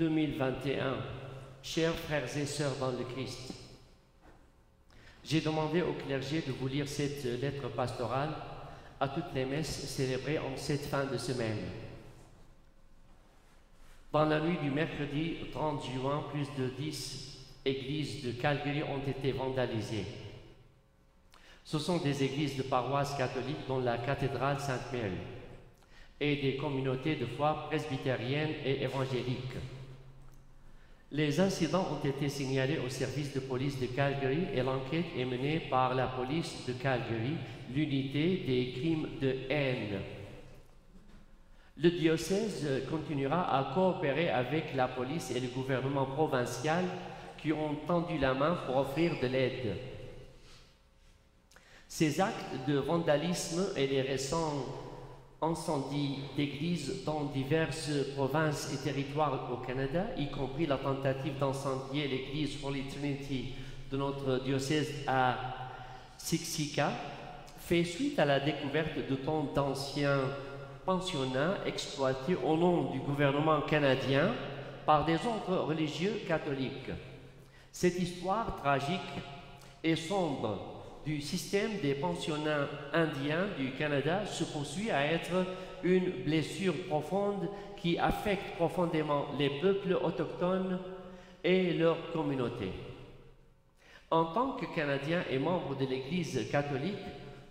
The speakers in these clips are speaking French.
2021. Chers frères et sœurs dans le Christ, j'ai demandé au clergé de vous lire cette lettre pastorale à toutes les messes célébrées en cette fin de semaine. Dans la nuit du mercredi 30 juin, plus de 10 églises de Calgary ont été vandalisées. Ce sont des églises de paroisses catholiques dont la cathédrale Sainte-Mary et des communautés de foi presbytériennes et évangéliques. Les incidents ont été signalés au service de police de Calgary et l'enquête est menée par la police de Calgary, l'unité des crimes de haine. Le diocèse continuera à coopérer avec la police et le gouvernement provincial qui ont tendu la main pour offrir de l'aide. Ces actes de vandalisme et les récents incendies d'églises dans diverses provinces et territoires au Canada, y compris la tentative d'incendier l'église Holy Trinity de notre diocèse à Siksika, fait suite à la découverte de tant d'anciens pensionnats exploités au nom du gouvernement canadien par des ordres religieux catholiques. Cette histoire tragique et sombre du système des pensionnats indiens du Canada se poursuit à être une blessure profonde qui affecte profondément les peuples autochtones et leurs communautés. En tant que Canadiens et membres de l'Église catholique,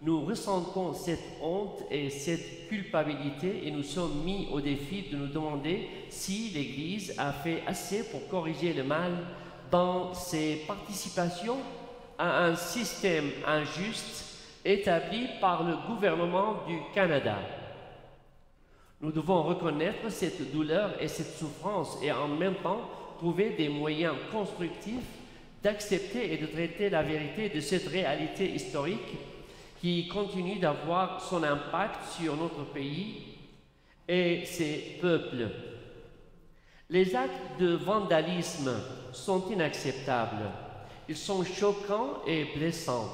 nous ressentons cette honte et cette culpabilité et nous sommes mis au défi de nous demander si l'Église a fait assez pour corriger le mal dans ses participations à un système injuste établi par le gouvernement du Canada. Nous devons reconnaître cette douleur et cette souffrance et en même temps trouver des moyens constructifs d'accepter et de traiter la vérité de cette réalité historique qui continue d'avoir son impact sur notre pays et ses peuples. Les actes de vandalisme sont inacceptables. Ils sont choquants et blessants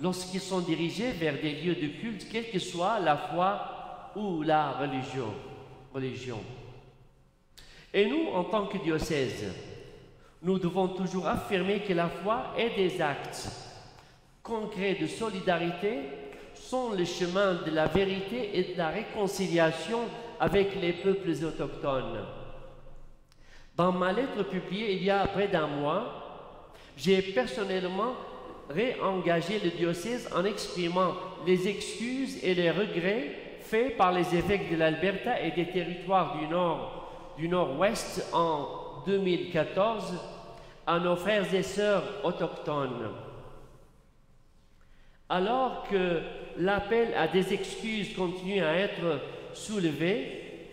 lorsqu'ils sont dirigés vers des lieux de culte, quelle que soit la foi ou la religion. Et nous, en tant que diocèse, nous devons toujours affirmer que la foi et des actes concrets de solidarité sont le chemin de la vérité et de la réconciliation avec les peuples autochtones. Dans ma lettre publiée il y a près d'un mois, j'ai personnellement réengagé le diocèse en exprimant les excuses et les regrets faits par les évêques de l'Alberta et des territoires du Nord-Ouest en 2014 à nos frères et sœurs autochtones. Alors que l'appel à des excuses continue à être soulevé,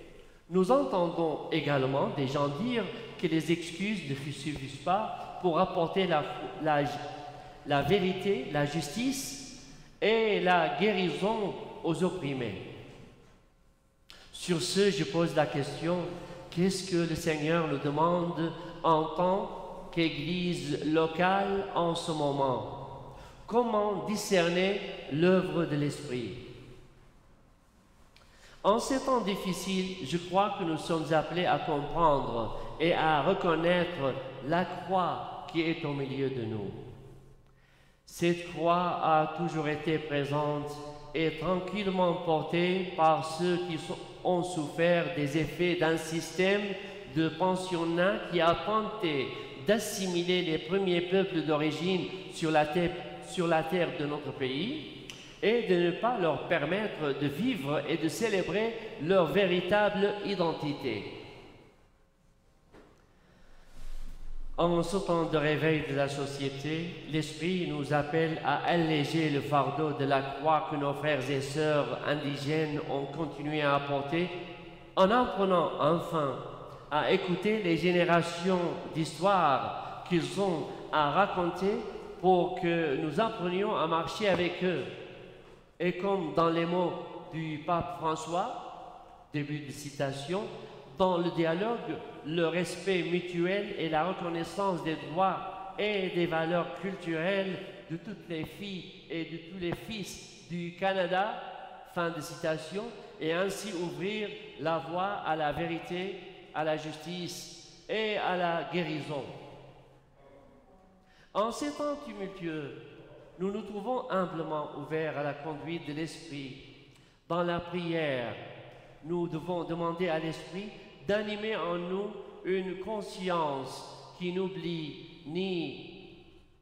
nous entendons également des gens dire que les excuses ne suffisent pas pour apporter la vérité, la justice et la guérison aux opprimés. Sur ce, je pose la question, qu'est-ce que le Seigneur nous demande en tant qu'Église locale en ce moment? Comment discerner l'œuvre de l'Esprit? En ces temps difficiles, je crois que nous sommes appelés à comprendre et à reconnaître la croix qui est au milieu de nous. Cette croix a toujours été présente et tranquillement portée par ceux qui ont souffert des effets d'un système de pensionnat qui a tenté d'assimiler les premiers peuples d'origine sur la terre de notre pays et de ne pas leur permettre de vivre et de célébrer leur véritable identité. En ce temps de réveil de la société, l'Esprit nous appelle à alléger le fardeau de la croix que nos frères et sœurs indigènes ont continué à porter, en apprenant enfin à écouter les générations d'histoires qu'ils ont à raconter pour que nous apprenions à marcher avec eux. Et comme dans les mots du pape François, début de citation, dans le dialogue, le respect mutuel et la reconnaissance des droits et des valeurs culturelles de toutes les filles et de tous les fils du Canada, fin de citation, et ainsi ouvrir la voie à la vérité, à la justice et à la guérison. En ces temps tumultueux, nous nous trouvons humblement ouverts à la conduite de l'Esprit. Dans la prière, nous devons demander à l'Esprit d'animer en nous une conscience qui n'oublie ni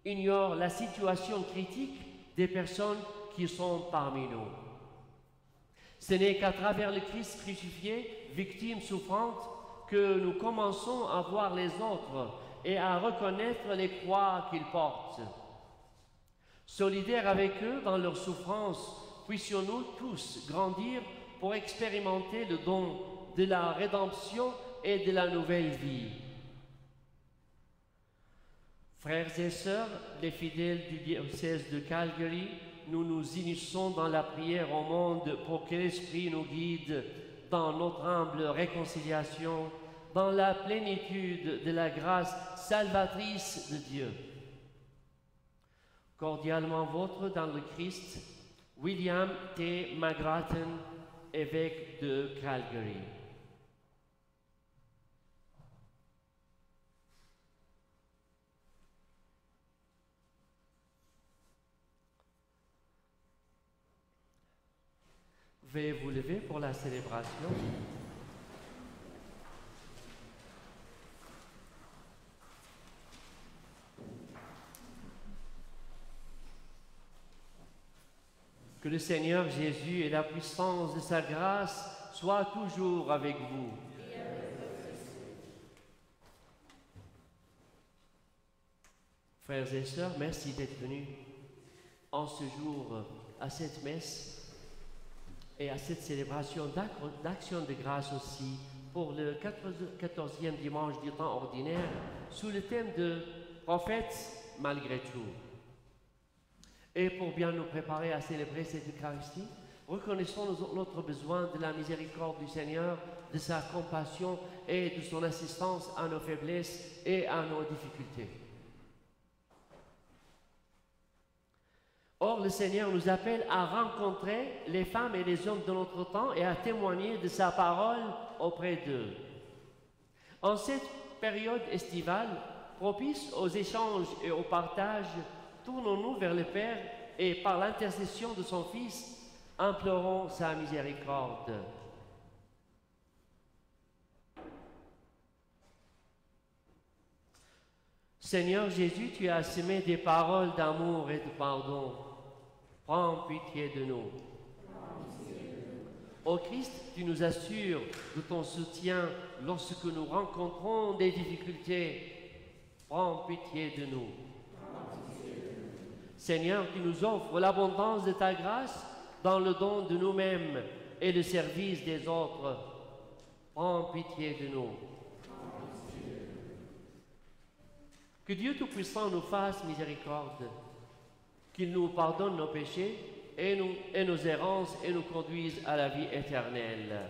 ignore la situation critique des personnes qui sont parmi nous. Ce n'est qu'à travers le Christ crucifié, victime souffrante, que nous commençons à voir les autres et à reconnaître les croix qu'ils portent. Solidaires avec eux dans leur souffrance, puissions-nous tous grandir pour expérimenter le don de la rédemption et de la nouvelle vie. Frères et sœurs, les fidèles du diocèse de Calgary, nous nous unissons dans la prière au monde pour que l'Esprit nous guide dans notre humble réconciliation, dans la plénitude de la grâce salvatrice de Dieu. Cordialement vôtre dans le Christ, William T. McGrattan, évêque de Calgary. Veuillez vous lever pour la célébration. Que le Seigneur Jésus et la puissance de sa grâce soient toujours avec vous. Frères et sœurs, merci d'être venus en ce jour à cette messe et à cette célébration d'action de grâce aussi pour le 14e dimanche du temps ordinaire sous le thème de « Prophète malgré tout ». Et pour bien nous préparer à célébrer cette Eucharistie, reconnaissons notre besoin de la miséricorde du Seigneur, de sa compassion et de son assistance à nos faiblesses et à nos difficultés. Or, le Seigneur nous appelle à rencontrer les femmes et les hommes de notre temps et à témoigner de sa parole auprès d'eux. En cette période estivale, propice aux échanges et au partage, tournons-nous vers le Père et par l'intercession de son Fils, implorons sa miséricorde. Seigneur Jésus, tu as semé des paroles d'amour et de pardon. Prends pitié de nous. Ô Christ, tu nous assures de ton soutien lorsque nous rencontrons des difficultés. Prends pitié de nous. Seigneur, tu nous offres l'abondance de ta grâce dans le don de nous-mêmes et le service des autres. Prends pitié de nous. Que Dieu Tout-Puissant nous fasse miséricorde, qu'il nous pardonne nos péchés et nos errances et nous conduise à la vie éternelle.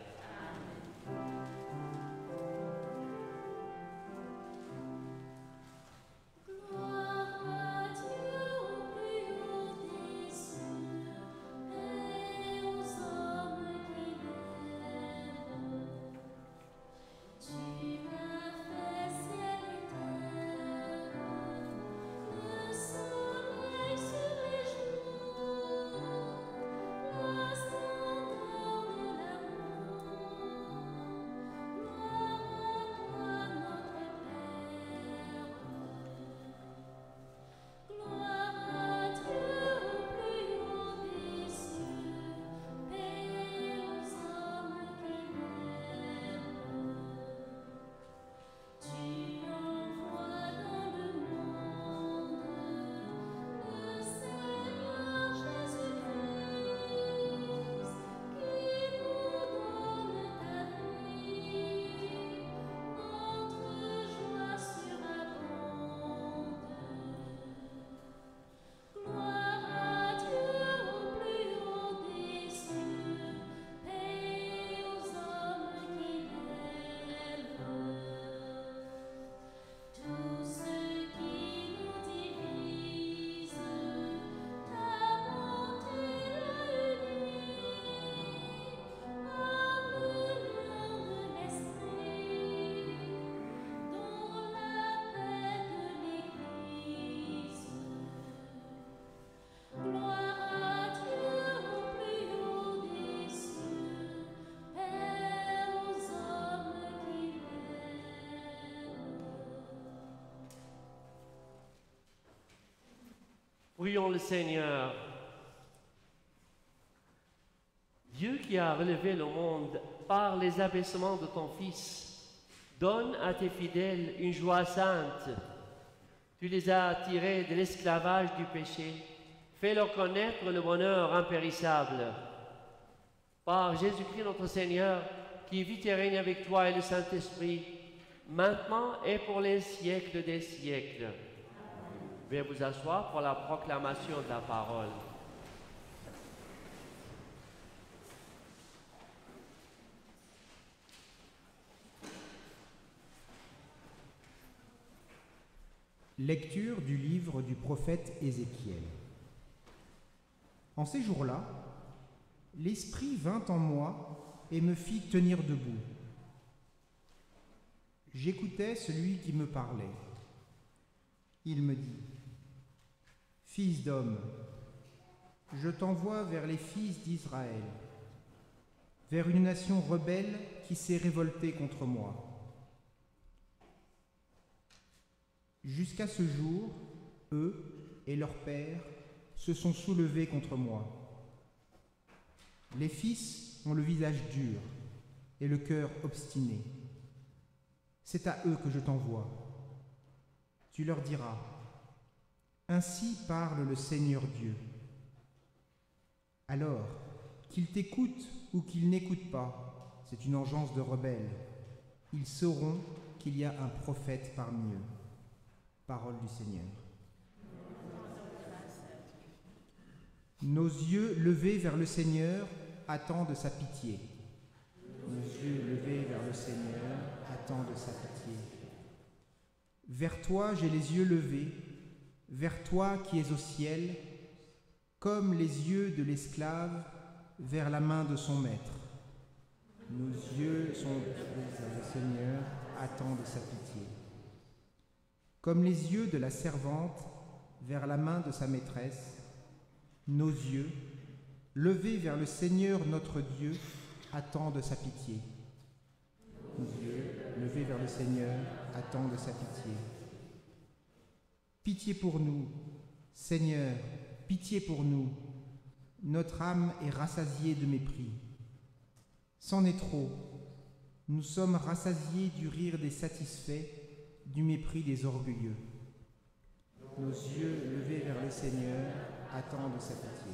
Prions le Seigneur. Dieu qui a relevé le monde par les abaissements de ton Fils, donne à tes fidèles une joie sainte. Tu les as tirés de l'esclavage du péché. Fais-leur connaître le bonheur impérissable. Par Jésus-Christ notre Seigneur, qui vit et règne avec toi et le Saint-Esprit, maintenant et pour les siècles des siècles. Veuillez vous asseoir pour la proclamation de la parole. Lecture du livre du prophète Ézéchiel. En ces jours-là, l'Esprit vint en moi et me fit tenir debout. J'écoutais celui qui me parlait. Il me dit : « Fils d'homme, je t'envoie vers les fils d'Israël, vers une nation rebelle qui s'est révoltée contre moi. Jusqu'à ce jour, eux et leurs pères se sont soulevés contre moi. Les fils ont le visage dur et le cœur obstiné. C'est à eux que je t'envoie. Tu leur diras : ainsi parle le Seigneur Dieu. Alors, qu'ils t'écoutent ou qu'ils n'écoutent pas, c'est une engeance de rebelles. Ils sauront qu'il y a un prophète parmi eux. Parole du Seigneur. Nos yeux levés vers le Seigneur attendent sa pitié. Nos yeux levés vers le Seigneur attendent sa pitié. Vers toi j'ai les yeux levés, vers toi qui es au ciel, comme les yeux de l'esclave vers la main de son maître. Nos yeux sont levés vers le Seigneur attendent sa pitié. Comme les yeux de la servante vers la main de sa maîtresse, nos yeux, levés vers le Seigneur notre Dieu, attendent sa pitié. Nos yeux, levés vers le Seigneur, attendent sa pitié. Pitié pour nous, Seigneur, pitié pour nous. Notre âme est rassasiée de mépris. C'en est trop. Nous sommes rassasiés du rire des satisfaits, du mépris des orgueilleux. Nos yeux levés vers le Seigneur attendent sa pitié.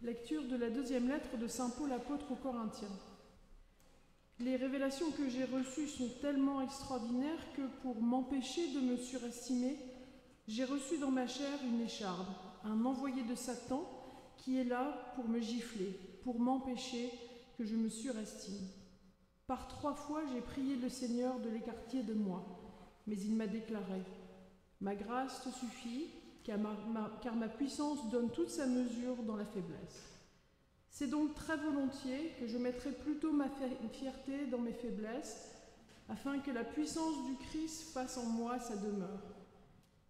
Lecture de la deuxième lettre de saint Paul apôtre aux Corinthiens. Les révélations que j'ai reçues sont tellement extraordinaires que, pour m'empêcher de me surestimer, j'ai reçu dans ma chair une écharde, un envoyé de Satan qui est là pour me gifler, pour m'empêcher que je me surestime. Par 3 fois, j'ai prié le Seigneur de l'écarter de moi, mais il m'a déclaré : ma grâce te suffit, car ma puissance donne toute sa mesure dans la faiblesse. C'est donc très volontiers que je mettrai plutôt ma fierté dans mes faiblesses, afin que la puissance du Christ fasse en moi sa demeure.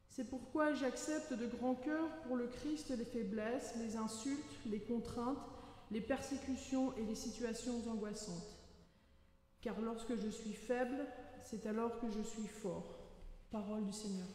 C'est pourquoi j'accepte de grand cœur pour le Christ les faiblesses, les insultes, les contraintes, les persécutions et les situations angoissantes. Car lorsque je suis faible, c'est alors que je suis fort. Parole du Seigneur.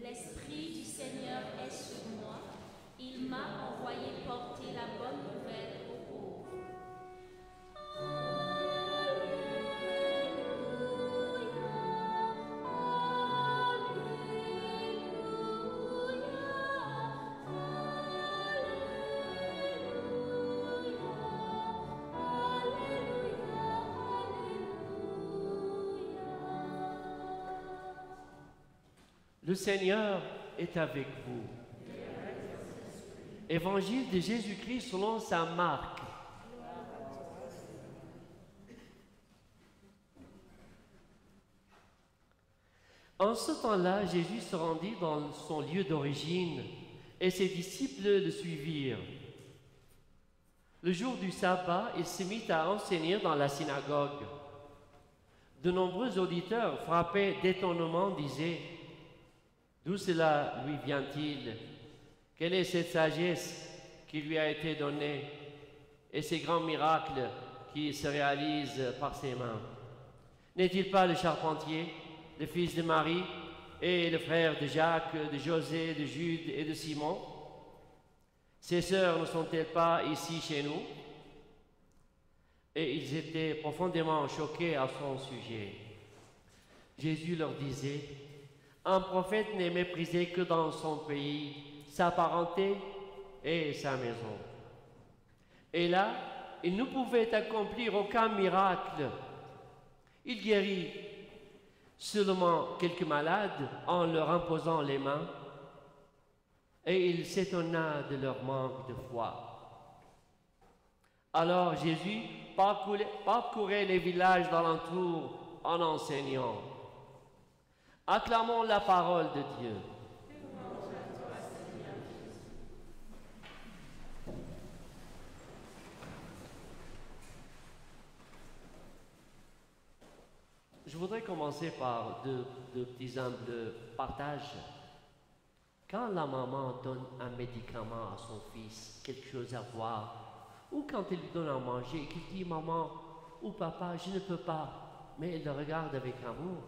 L'Esprit du Seigneur est sur moi, il m'a envoyé porter la bonne nouvelle aux pauvres. Alléluia, Alléluia, Le Seigneur est avec vous. Évangile de Jésus-Christ selon saint Marc. En ce temps-là, Jésus se rendit dans son lieu d'origine et ses disciples le suivirent. Le jour du sabbat, il se mit à enseigner dans la synagogue. De nombreux auditeurs, frappés d'étonnement, disaient « D'où cela lui vient-il? Quelle est cette sagesse qui lui a été donnée et ces grands miracles qui se réalisent par ses mains? N'est-il pas le charpentier, le fils de Marie et le frère de Jacques, de José, de Jude et de Simon? Ses sœurs ne sont-elles pas ici chez nous? » Et ils étaient profondément choqués à son sujet. Jésus leur disait, « Un prophète n'est méprisé que dans son pays, sa parenté et sa maison. » Et là, il ne pouvait accomplir aucun miracle. Il guérit seulement quelques malades en leur imposant les mains, et il s'étonna de leur manque de foi. Alors Jésus parcourait les villages d'alentour en enseignant. Acclamons la parole de Dieu. Je voudrais commencer par deux petits humbles partages. Quand la maman donne un médicament à son fils, quelque chose à boire, ou quand elle lui donne à manger et qu'il dit « Maman ou Papa, je ne peux pas », mais elle le regarde avec amour,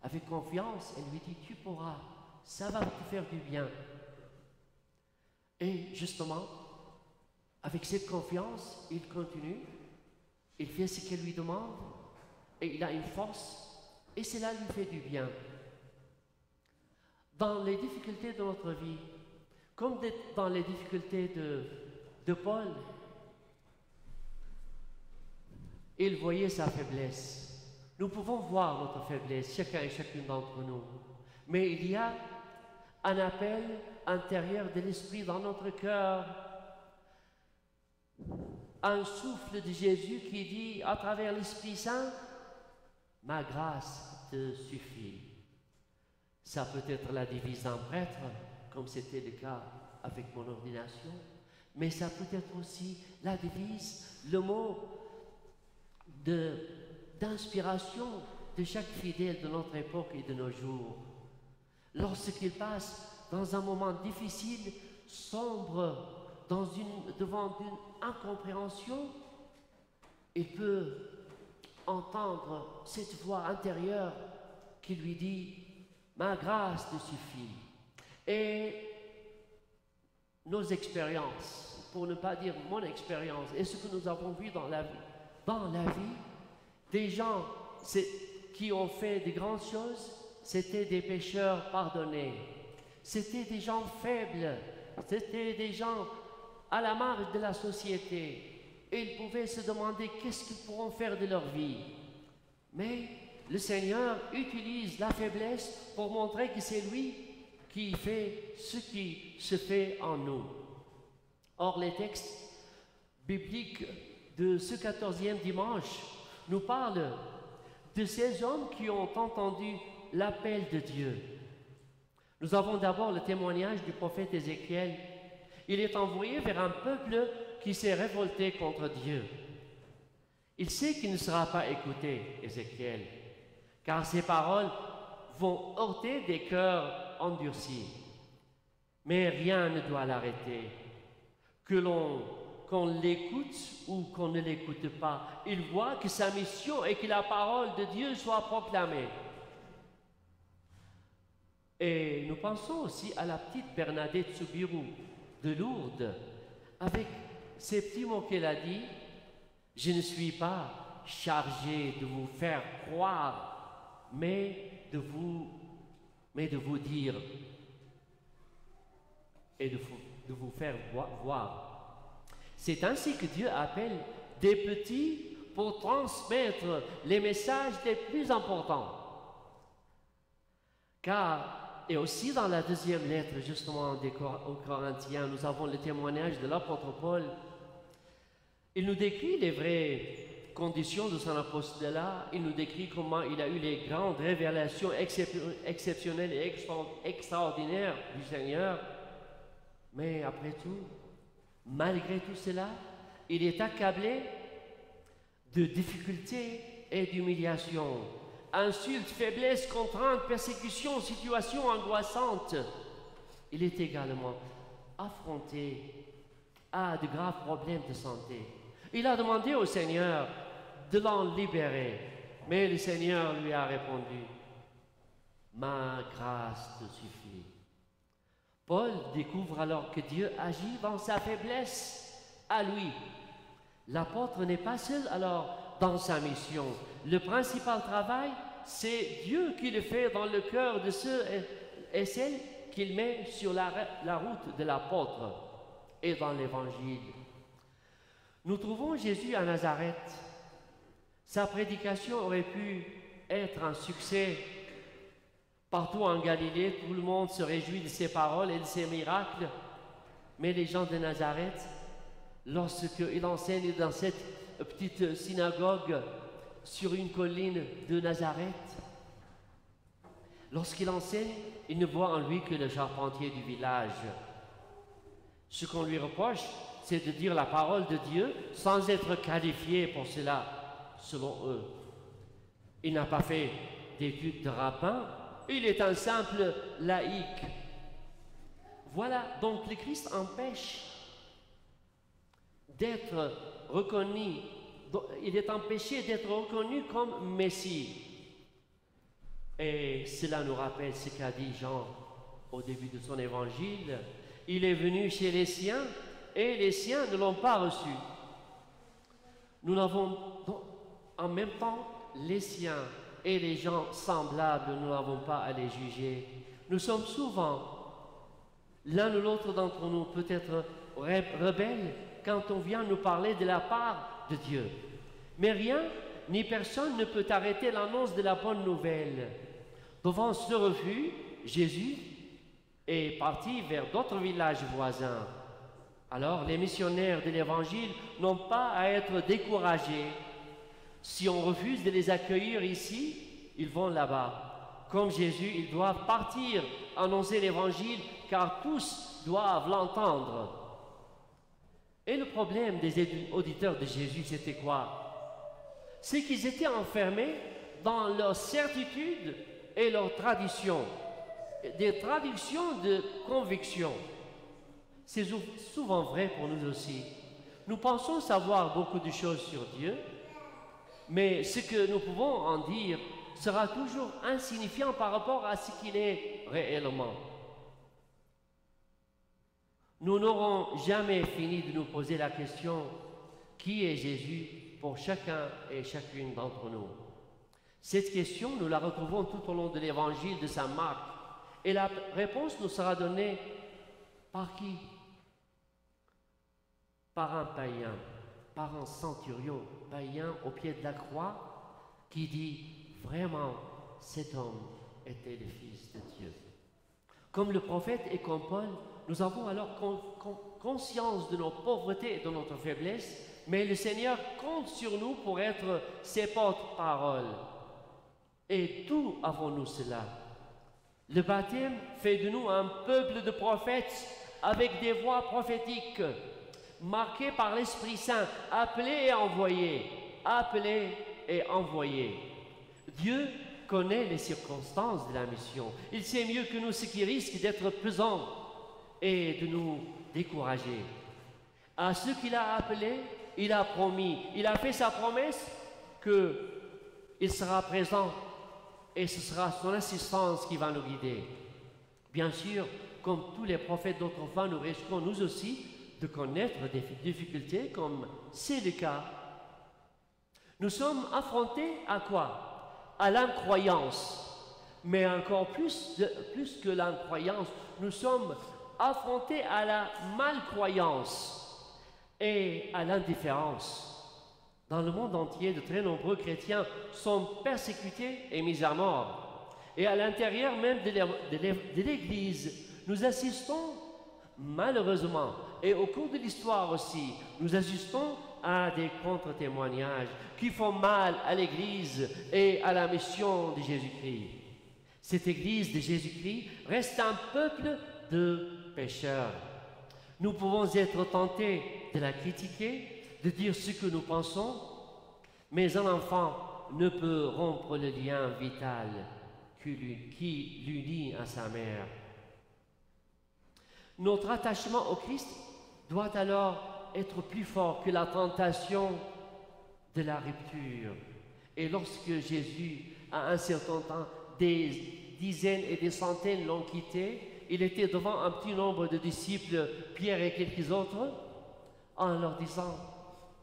avec confiance, elle lui dit « Tu pourras, ça va te faire du bien ». Et justement, avec cette confiance, il continue, il fait ce qu'elle lui demande, et il a une force, et cela lui fait du bien. Dans les difficultés de notre vie, comme dans les difficultés de Paul, il voyait sa faiblesse. Nous pouvons voir notre faiblesse, chacun et chacune d'entre nous. Mais il y a un appel intérieur de l'Esprit dans notre cœur, un souffle de Jésus qui dit à travers l'Esprit Saint, « Ma grâce te suffit ». Ça peut être la devise d'un prêtre, comme c'était le cas avec mon ordination, mais ça peut être aussi la devise, le mot d'inspiration de chaque fidèle de notre époque et de nos jours. Lorsqu'il passe dans un moment difficile, sombre, devant une incompréhension, il peut entendre cette voix intérieure qui lui dit « Ma grâce te suffit ». Et nos expériences, pour ne pas dire mon expérience, et ce que nous avons vu dans la vie, des gens qui ont fait de grandes choses, c'était des pécheurs pardonnés. C'était des gens faibles, c'était des gens à la marge de la société. Et ils pouvaient se demander qu'est-ce qu'ils pourront faire de leur vie. Mais le Seigneur utilise la faiblesse pour montrer que c'est lui qui fait ce qui se fait en nous. Or, les textes bibliques de ce 14e dimanche nous parlent de ces hommes qui ont entendu l'appel de Dieu. Nous avons d'abord le témoignage du prophète Ézéchiel. Il est envoyé vers un peuple qui s'est révolté contre Dieu. Il sait qu'il ne sera pas écouté, Ézéchiel, car ses paroles vont heurter des cœurs endurcis. Mais rien ne doit l'arrêter. Qu'on l'écoute ou qu'on ne l'écoute pas, il voit que sa mission est que la parole de Dieu soit proclamée. Et nous pensons aussi à la petite Bernadette Soubirous de Lourdes, avec ces petits mots qu'elle a dit, « Je ne suis pas chargé de vous faire croire, mais de vous dire et de vous faire voir. » C'est ainsi que Dieu appelle des petits pour transmettre les messages les plus importants. Car Et aussi dans la deuxième lettre, justement, aux Corinthiens, nous avons le témoignage de l'apôtre Paul. Il nous décrit les vraies conditions de son apostolat. Il nous décrit comment il a eu les grandes révélations exceptionnelles et extraordinaires du Seigneur. Mais après tout, malgré tout cela, il est accablé de difficultés et d'humiliations. Insultes, faiblesses, contraintes, persécutions, situations angoissantes. Il est également affronté à de graves problèmes de santé. Il a demandé au Seigneur de l'en libérer, mais le Seigneur lui a répondu, « Ma grâce te suffit. » Paul découvre alors que Dieu agit dans sa faiblesse à lui. L'apôtre n'est pas seul alors dans sa mission. Le principal travail, c'est Dieu qui le fait dans le cœur de ceux et celles qu'il met sur la route de l'apôtre et dans l'Évangile. Nous trouvons Jésus à Nazareth. Sa prédication aurait pu être un succès. Partout en Galilée, tout le monde se réjouit de ses paroles et de ses miracles. Mais les gens de Nazareth, lorsqu'il enseigne dans cette petite synagogue sur une colline de Nazareth, lorsqu'il enseigne, ils ne voient en lui que le charpentier du village. Ce qu'on lui reproche, c'est de dire la parole de Dieu sans être qualifié pour cela, selon eux. Il n'a pas fait d'études de rabbin, il est un simple laïc. Voilà, donc le Christ empêche d'être reconnu, il est empêché d'être reconnu comme Messie. Et cela nous rappelle ce qu'a dit Jean au début de son évangile. Il est venu chez les siens et les siens ne l'ont pas reçu. Nous n'avons en même temps les siens et les gens semblables, nous n'avons pas à les juger. Nous sommes souvent, l'un ou l'autre d'entre nous, peut-être rebelles quand on vient nous parler de la part de Dieu. Mais rien ni personne ne peut arrêter l'annonce de la bonne nouvelle. Devant ce refus, Jésus est parti vers d'autres villages voisins. Alors, les missionnaires de l'Évangile n'ont pas à être découragés. Si on refuse de les accueillir ici, ils vont là-bas. Comme Jésus, ils doivent partir annoncer l'Évangile, car tous doivent l'entendre. Et le problème des auditeurs de Jésus, c'était quoi? C'est qu'ils étaient enfermés dans leur certitude et leur tradition, des traditions de conviction. C'est souvent vrai pour nous aussi. Nous pensons savoir beaucoup de choses sur Dieu, mais ce que nous pouvons en dire sera toujours insignifiant par rapport à ce qu'il est réellement. Nous n'aurons jamais fini de nous poser la question « Qui est Jésus ?» pour chacun et chacune d'entre nous. Cette question, nous la retrouvons tout au long de l'évangile de saint Marc. Et la réponse nous sera donnée par qui? Par un païen, par un centurion païen au pied de la croix qui dit « Vraiment, cet homme était le Fils de Dieu ». Comme le prophète et comme Paul, nous avons alors conscience de nos pauvretés et de notre faiblesse, mais le Seigneur compte sur nous pour être ses porte-paroles. Et d'où avons-nous cela? Le baptême fait de nous un peuple de prophètes avec des voix prophétiques, marquées par l'Esprit Saint, appelés et envoyés. Appelés et envoyés. Dieu connaît les circonstances de la mission. Il sait mieux que nous ce qui risque d'être pesant et de nous décourager. À ceux qu'il a appelés, il a promis, il a fait sa promesse qu'il sera présent et ce sera son assistance qui va nous guider. Bien sûr, comme tous les prophètes d'autrefois, nous risquons nous aussi de connaître des difficultés comme c'est le cas. Nous sommes affrontés à quoi? À l'incroyance. Mais encore plus que l'incroyance, nous sommes affrontés à la malcroyance et à l'indifférence. Dans le monde entier, de très nombreux chrétiens sont persécutés et mis à mort. Et à l'intérieur même de l'Église, nous assistons malheureusement, et au cours de l'histoire aussi, nous assistons à des contre-témoignages qui font mal à l'Église et à la mission de Jésus-Christ. Cette Église de Jésus-Christ reste un peuple de pécheurs. Nous pouvons être tentés de la critiquer, de dire ce que nous pensons, mais un enfant ne peut rompre le lien vital qui l'unit à sa mère. Notre attachement au Christ doit alors être plus fort que la tentation de la rupture. Et lorsque Jésus, à un certain temps, des dizaines et des centaines l'ont quitté, il était devant un petit nombre de disciples, Pierre et quelques autres, en leur disant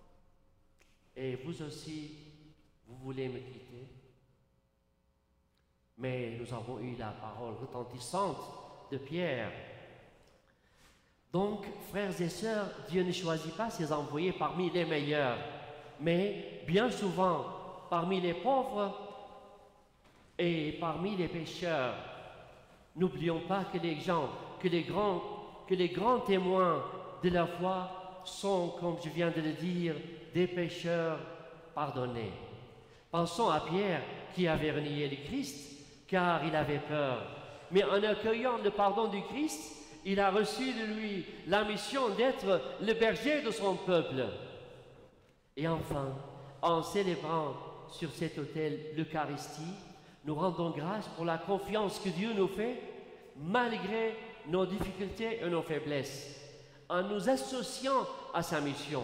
« Et vous aussi, vous voulez me quitter ?» Mais nous avons eu la parole retentissante de Pierre. Donc, frères et sœurs, Dieu ne choisit pas ses envoyés parmi les meilleurs, mais bien souvent parmi les pauvres et parmi les pécheurs. N'oublions pas que les gens, que les grands témoins de la foi sont, comme je viens de le dire, des pécheurs pardonnés. Pensons à Pierre qui avait renié le Christ car il avait peur. Mais en accueillant le pardon du Christ, il a reçu de lui la mission d'être le berger de son peuple. Et enfin, en célébrant sur cet autel l'Eucharistie, nous rendons grâce pour la confiance que Dieu nous fait, malgré nos difficultés et nos faiblesses, en nous associant à sa mission.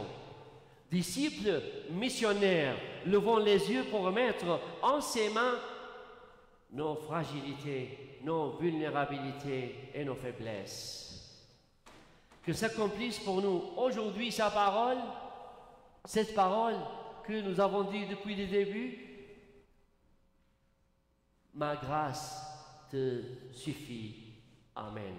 Disciples missionnaires, levons les yeux pour mettre en ses mains nos fragilités, nos vulnérabilités et nos faiblesses. Que s'accomplisse pour nous aujourd'hui sa parole, cette parole que nous avons dit depuis le début. Ma grâce te suffit. Amen.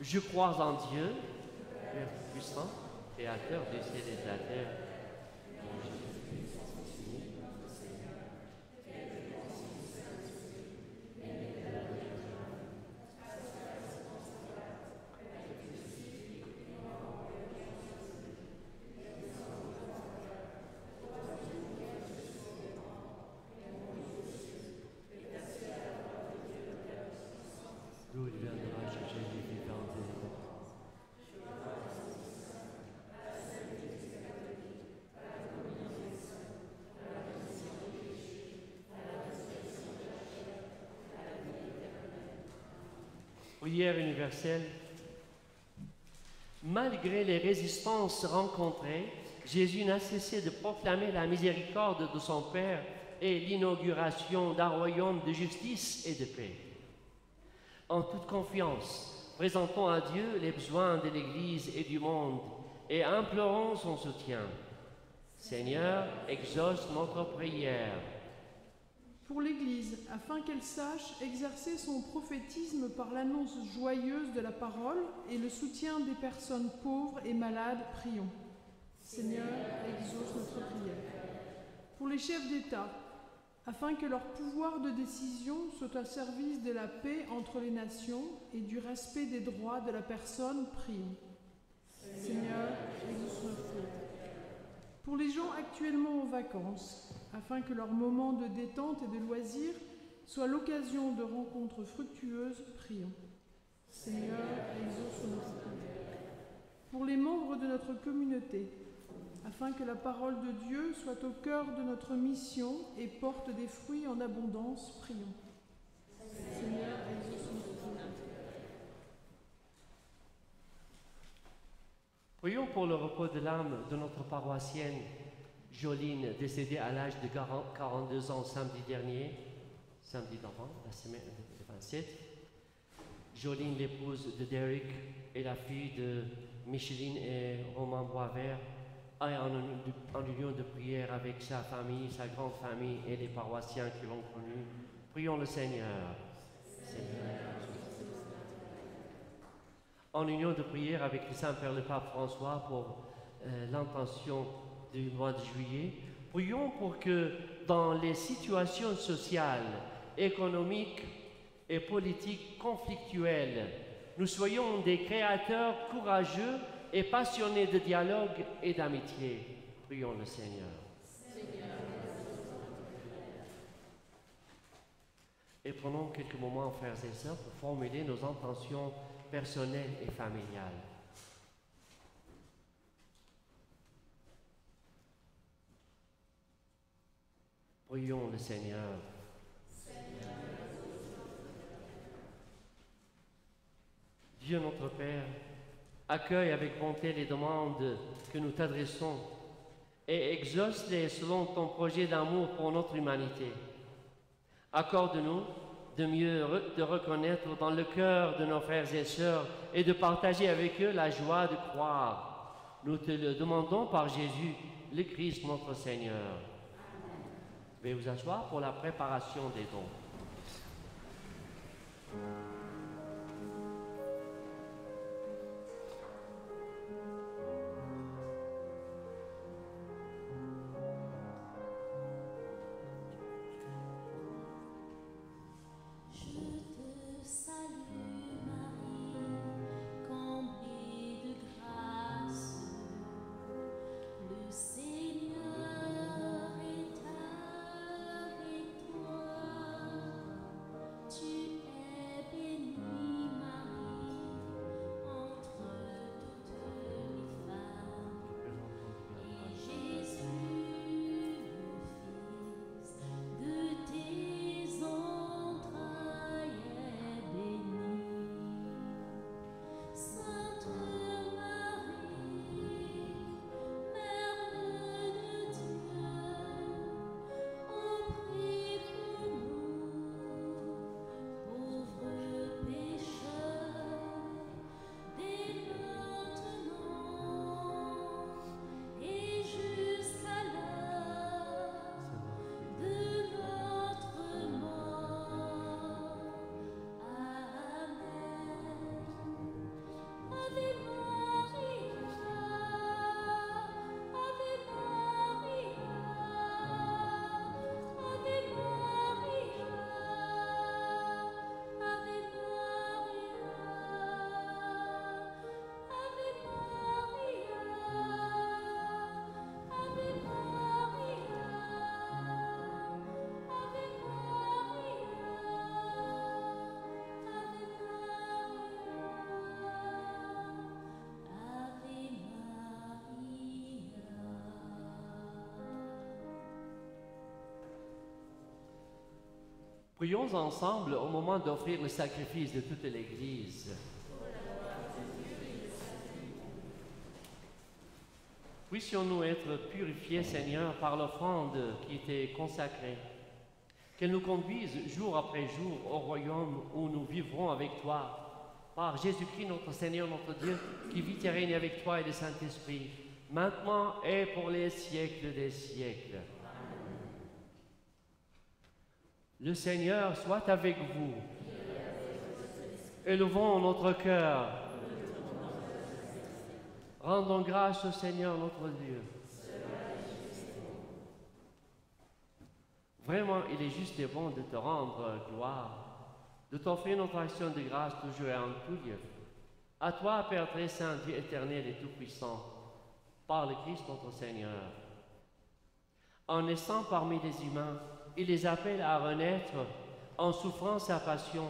Je crois en Dieu, Père puissant, Créateur du ciel et de la terre. D'où il viendra chercher les vivants des morts. Prière universelle. Malgré les résistances rencontrées, Jésus n'a cessé de proclamer la miséricorde de son Père et l'inauguration d'un royaume de justice et de paix. En toute confiance, présentons à Dieu les besoins de l'Église et du monde et implorons son soutien. Seigneur, exauce notre prière. Pour l'Église, afin qu'elle sache exercer son prophétisme par l'annonce joyeuse de la parole et le soutien des personnes pauvres et malades, prions. Seigneur, exauce notre prière. Pour les chefs d'État, afin que leur pouvoir de décision soit au service de la paix entre les nations et du respect des droits de la personne, prions. Seigneur, exauce notre prière. Pour les gens actuellement en vacances, afin que leur moment de détente et de loisir soit l'occasion de rencontres fructueuses, prions. Seigneur, exauce notre prière. pour les membres de notre communauté, afin que la parole de Dieu soit au cœur de notre mission et porte des fruits en abondance. Prions. Seigneur, exauce notre prière. Prions pour le repos de l'âme de notre paroissienne Joline, décédée à l'âge de 42 ans samedi dernier, samedi d'avant, la semaine du 27. Joline, l'épouse de Derek et la fille de Micheline et Romain Boisvert, est en union de prière avec sa famille, sa grande famille et les paroissiens qui l'ont connu. Prions le Seigneur. En union de prière avec le Saint-Père le Pape François pour l'intention du mois de juillet, prions pour que dans les situations sociales, économiques et politiques conflictuelles, nous soyons des créateurs courageux et passionnés de dialogue et d'amitié. Prions le Seigneur. Et prenons quelques moments, frères et sœurs, pour formuler nos intentions personnelles et familiales. Prions le Seigneur. Dieu notre Père, accueille avec bonté les demandes que nous t'adressons et exauce-les selon ton projet d'amour pour notre humanité. Accorde-nous de mieux te reconnaître dans le cœur de nos frères et sœurs et de partager avec eux la joie de croire. Nous te le demandons par Jésus, le Christ notre Seigneur. Veuillez vous asseoir pour la préparation des dons. Prions ensemble au moment d'offrir le sacrifice de toute l'Église. Puissions-nous être purifiés, Seigneur, par l'offrande qui t'est consacrée. Qu'elle nous conduise jour après jour au royaume où nous vivrons avec toi. Par Jésus-Christ, notre Seigneur, notre Dieu, qui vit et règne avec toi et le Saint-Esprit, maintenant et pour les siècles des siècles. Le Seigneur soit avec vous. Élevons notre cœur. Rendons grâce au Seigneur notre Dieu. Vraiment, il est juste et bon de te rendre gloire, de t'offrir notre action de grâce toujours et en tout lieu. À toi, Père très saint, Dieu éternel et tout-puissant, par le Christ notre Seigneur. En naissant parmi les humains, il les appelle à renaître en souffrant sa passion.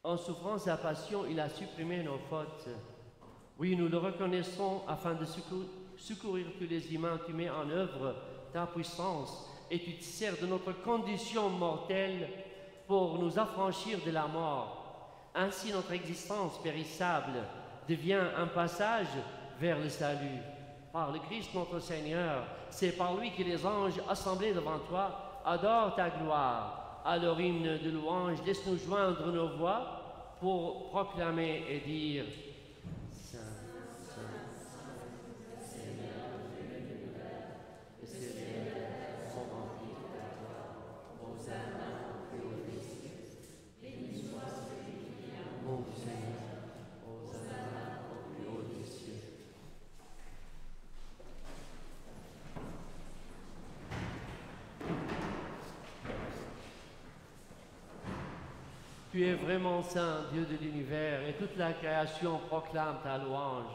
En souffrant sa passion, il a supprimé nos fautes. Oui, nous le reconnaissons afin de secourir tous les humains. Tu mets en œuvre ta puissance et tu te sers de notre condition mortelle pour nous affranchir de la mort. Ainsi, notre existence périssable devient un passage vers le salut. Par le Christ notre Seigneur, c'est par lui que les anges assemblés devant toi adorent ta gloire. À leur hymne de louange, laisse-nous joindre nos voix pour proclamer et dire Saint, Saint, Seigneur de l'univers, et ces terres sont remplies de ta gloire. Hosanna au plus haut des cieux. Béni soit celui qui vient au nom du Seigneur. Hosanna au plus haut des cieux. Tu es vraiment saint, Dieu de l'univers, et toute la création proclame ta louange.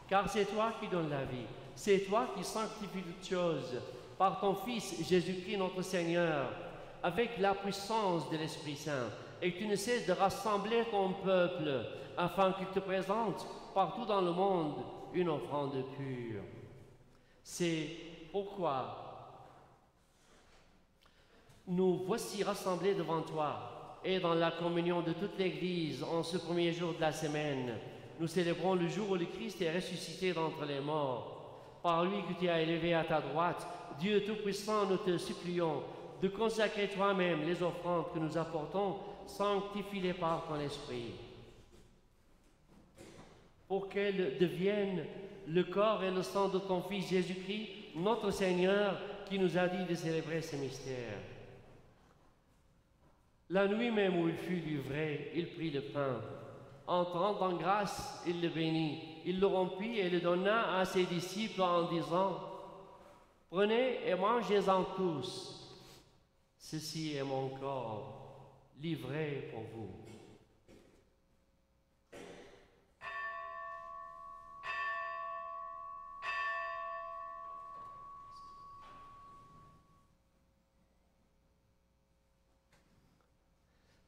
Car c'est toi qui donnes la vie, c'est toi qui sanctifies toutes choses, par ton Fils Jésus-Christ notre Seigneur, avec la puissance de l'Esprit Saint, et que tu ne cesses de rassembler ton peuple, afin qu'il te présente partout dans le monde une offrande pure. C'est pourquoi nous voici rassemblés devant toi. Et dans la communion de toute l'Église, en ce premier jour de la semaine, nous célébrons le jour où le Christ est ressuscité d'entre les morts. Par lui que tu as élevé à ta droite, Dieu Tout-Puissant, nous te supplions de consacrer toi-même les offrandes que nous apportons, sanctifie-les par ton Esprit, pour qu'elles deviennent le corps et le sang de ton Fils Jésus-Christ, notre Seigneur, qui nous a dit de célébrer ce mystère. La nuit même où il fut livré, il prit le pain. Entrant en grâce, il le bénit. Il le rompit et le donna à ses disciples en disant « Prenez et mangez-en tous. Ceci est mon corps, livré pour vous. »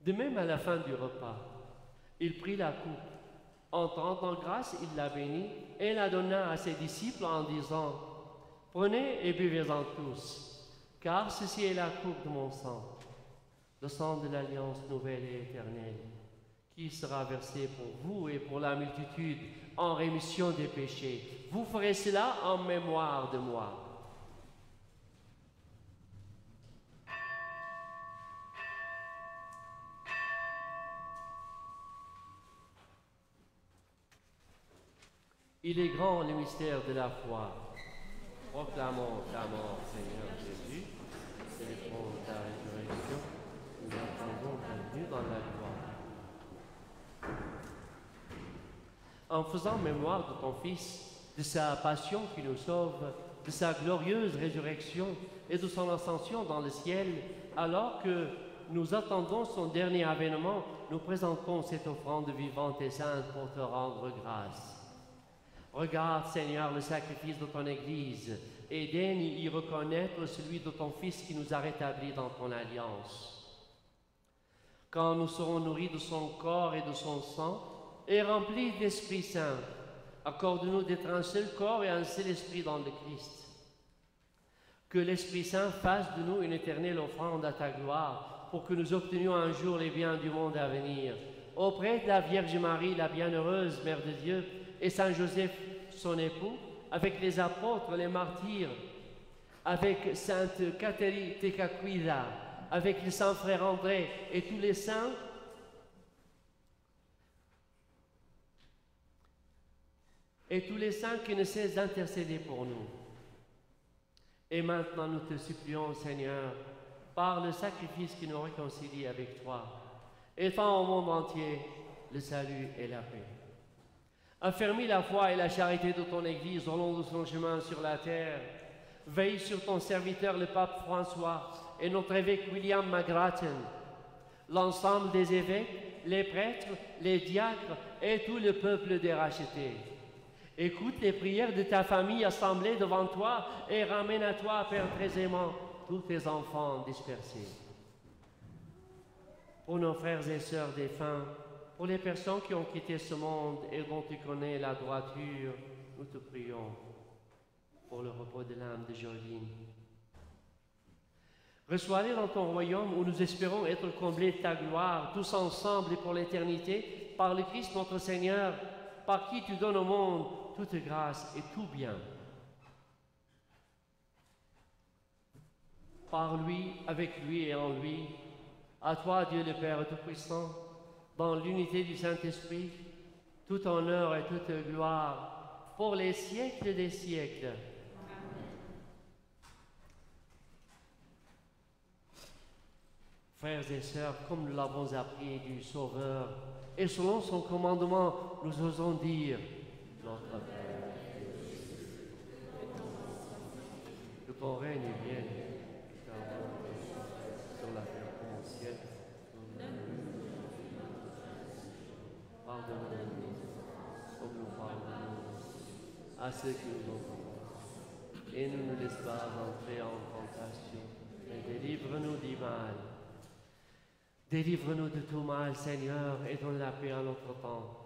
De même, à la fin du repas, il prit la coupe. Entrant en grâce, il la bénit et la donna à ses disciples en disant « Prenez et buvez-en tous, car ceci est la coupe de mon sang, le sang de l'alliance nouvelle et éternelle, qui sera versé pour vous et pour la multitude en rémission des péchés. Vous ferez cela en mémoire de moi. » Il est grand le mystère de la foi. Proclamons ta mort, Seigneur Jésus. Célébrons ta résurrection. Nous attendons ta venue dans la gloire. En faisant mémoire de ton Fils, de sa passion qui nous sauve, de sa glorieuse résurrection et de son ascension dans le ciel, alors que nous attendons son dernier avènement, nous présentons cette offrande vivante et sainte pour te rendre grâce. Regarde, Seigneur, le sacrifice de ton Église et daigne y reconnaître celui de ton Fils qui nous a rétablis dans ton alliance. Quand nous serons nourris de son corps et de son sang et remplis d'Esprit Saint, accorde-nous d'être un seul corps et un seul esprit dans le Christ. Que l'Esprit Saint fasse de nous une éternelle offrande à ta gloire pour que nous obtenions un jour les biens du monde à venir. Auprès de la Vierge Marie, la bienheureuse Mère de Dieu, et Saint Joseph, son époux, avec les apôtres, les martyrs, avec Sainte Catherine Tekakwila, avec le Saint Frère André et tous les saints, qui ne cessent d'intercéder pour nous. Et maintenant, nous te supplions, Seigneur, par le sacrifice qui nous réconcilie avec toi, étends au monde entier le salut et la paix. Affermis la foi et la charité de ton Église au long de son chemin sur la terre. Veille sur ton serviteur, le pape François, et notre évêque William McGrattan, l'ensemble des évêques, les prêtres, les diacres et tout le peuple des rachetés. Écoute les prières de ta famille assemblée devant toi et ramène à toi, Père très aimant, tous tes enfants dispersés. Pour nos frères et sœurs défunts, Pour les personnes qui ont quitté ce monde et dont tu connais la droiture, nous te prions pour le repos de l'âme de Jolene. Reçois-les dans ton royaume où nous espérons être comblés de ta gloire, tous ensemble et pour l'éternité, par le Christ notre Seigneur, par qui tu donnes au monde toute grâce et tout bien. Par lui, avec lui et en lui, à toi, Dieu le Père Tout-Puissant, dans l'unité du Saint-Esprit, tout honneur et toute gloire pour les siècles des siècles. Frères et sœurs, comme nous l'avons appris du Sauveur, et selon son commandement, nous osons dire notre Père, que ton règne vienne, que ta volonté sur la terre comme au ciel. Pardonne-nous, comme nous pardonnons à ceux qui nous ont offensés. Et ne nous laisse pas entrer en tentation, mais délivre-nous du mal. Délivre-nous de tout mal, Seigneur, et donne la paix à notre temps.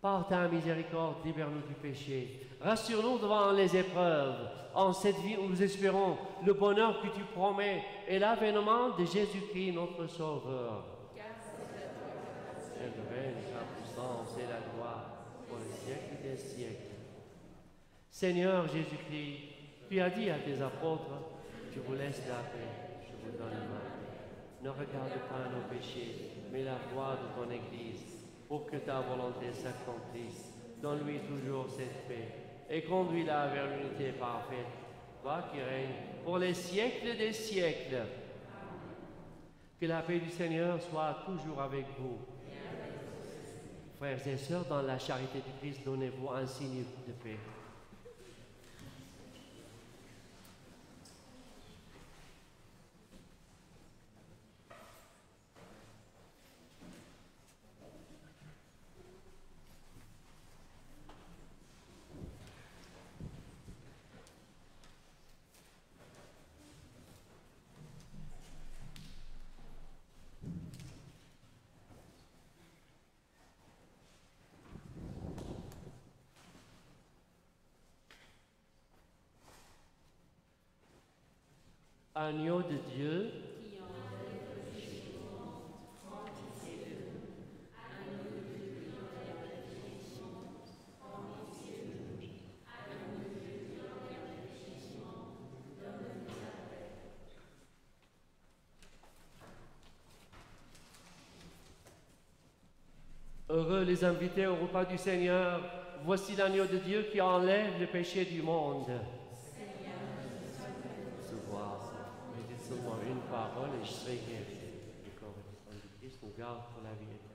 Par ta miséricorde, libère-nous du péché. Rassure-nous devant les épreuves. En cette vie où nous espérons le bonheur que tu promets et l'avènement de Jésus-Christ, notre Sauveur. Et le règne, la puissance et la gloire pour les siècles des siècles. Seigneur Jésus-Christ, tu as dit à tes apôtres, je vous laisse la paix, je vous donne ma paix. Ne regarde pas nos péchés, mais la voie de ton Église, pour que ta volonté s'accomplisse. Donne-lui toujours cette paix et conduis-la vers l'unité parfaite, toi qui règnes pour les siècles des siècles. Que la paix du Seigneur soit toujours avec vous. Frères et sœurs, dans la charité du Christ, donnez-vous un signe de paix. Agneau de Dieu, heureux les invités au repas du Seigneur, voici l'agneau de Dieu qui enlève le péché du monde. Seulement une parole et je serai guéri. Le corps et le sang du Christ nous garde pour la vie éternelle.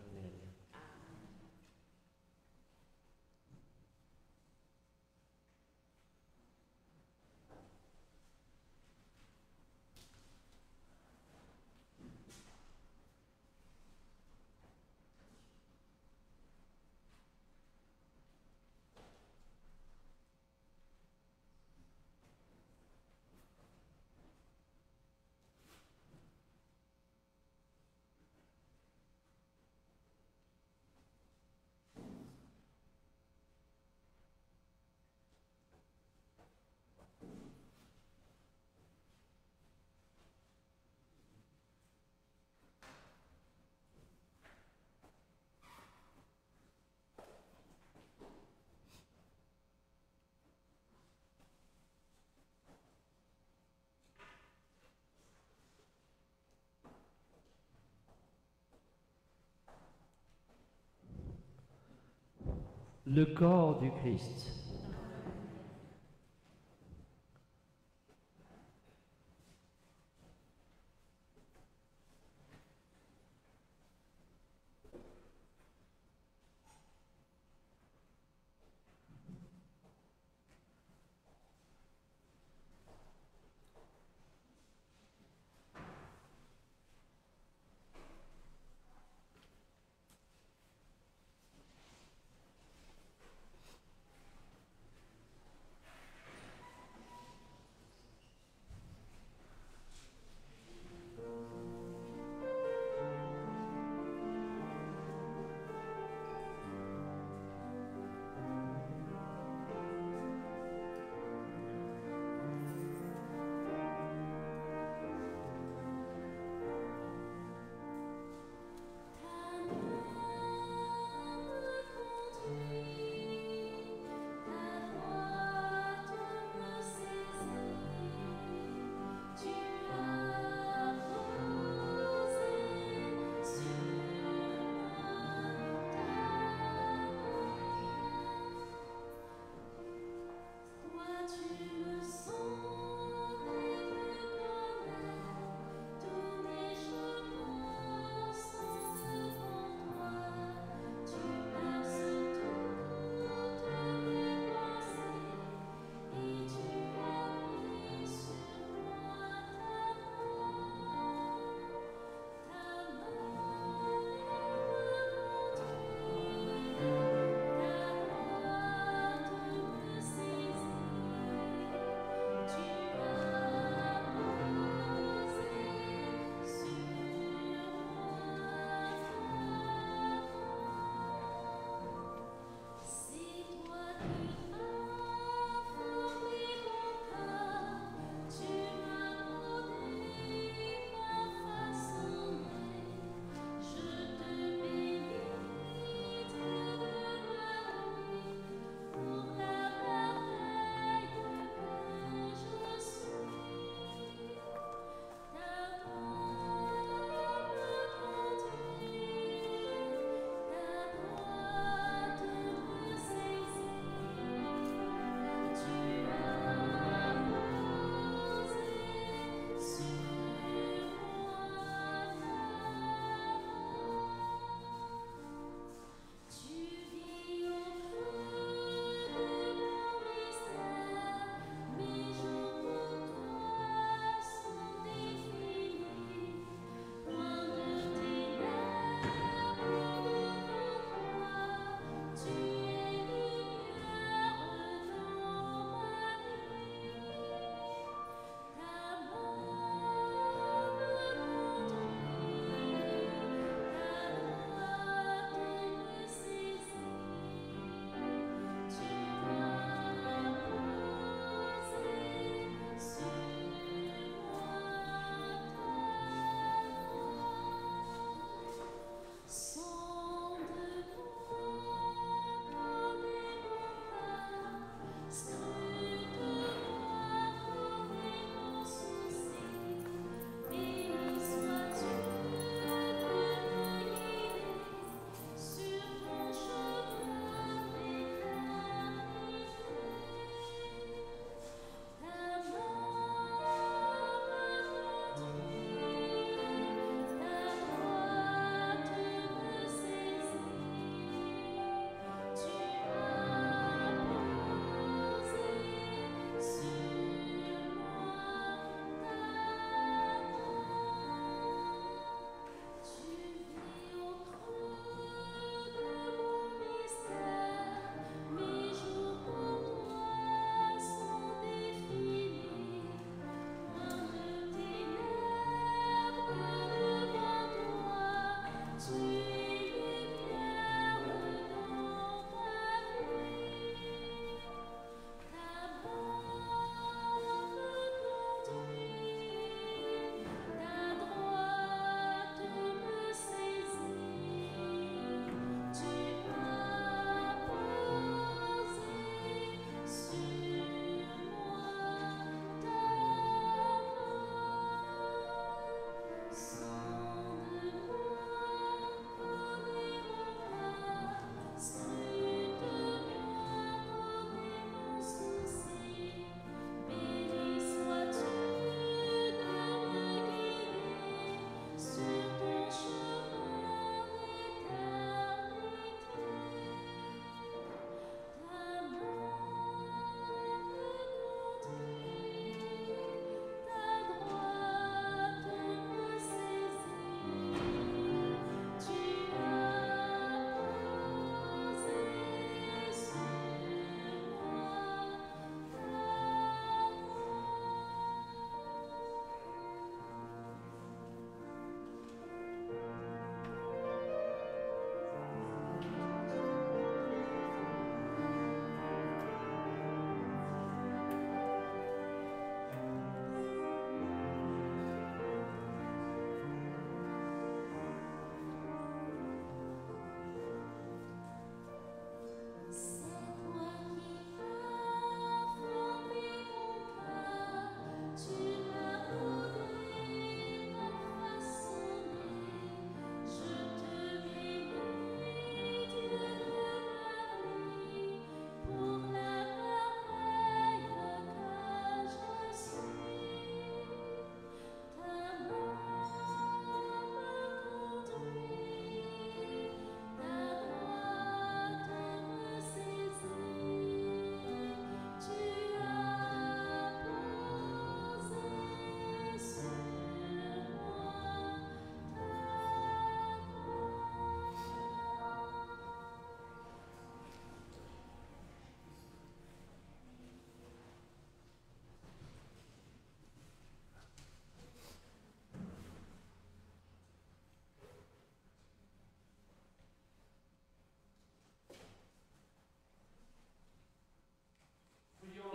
Le corps du Christ.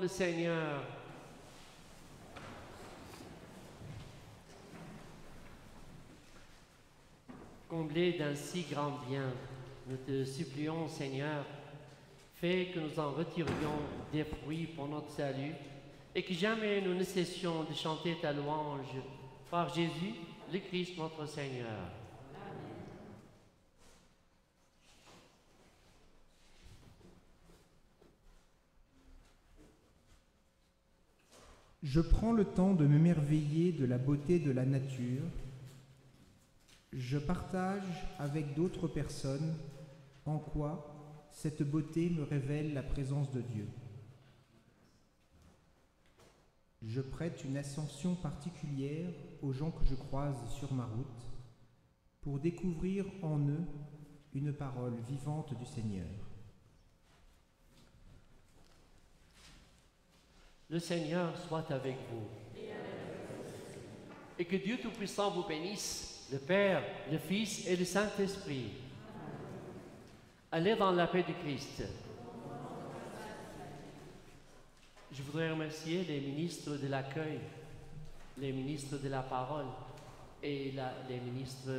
le Seigneur. Comblés d'un si grand bien, nous te supplions, Seigneur, fais que nous en retirions des fruits pour notre salut et que jamais nous ne cessions de chanter ta louange par Jésus, le Christ, notre Seigneur. Je prends le temps de m'émerveiller de la beauté de la nature. Je partage avec d'autres personnes en quoi cette beauté me révèle la présence de Dieu. Je prête une attention particulière aux gens que je croise sur ma route pour découvrir en eux une parole vivante du Seigneur. Le Seigneur soit avec vous. Et que Dieu Tout-Puissant vous bénisse, le Père, le Fils et le Saint-Esprit. Allez dans la paix du Christ. Je voudrais remercier les ministres de l'accueil, les ministres de la parole et les ministres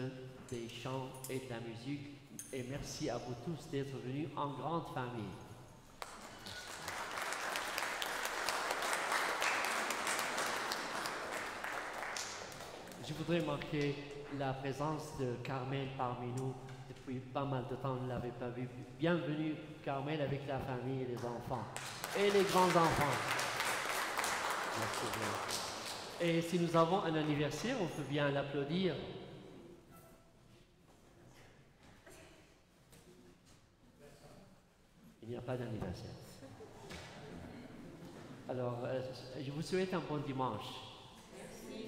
des chants et de la musique. Et merci à vous tous d'être venus en grande famille. Je voudrais marquer la présence de Carmel parmi nous. Depuis pas mal de temps, on ne l'avait pas vu. Bienvenue, Carmel, avec la famille et les enfants. Et les grands-enfants. Merci bien. Et si nous avons un anniversaire, on peut bien l'applaudir. Il n'y a pas d'anniversaire. Alors, je vous souhaite un bon dimanche. Merci.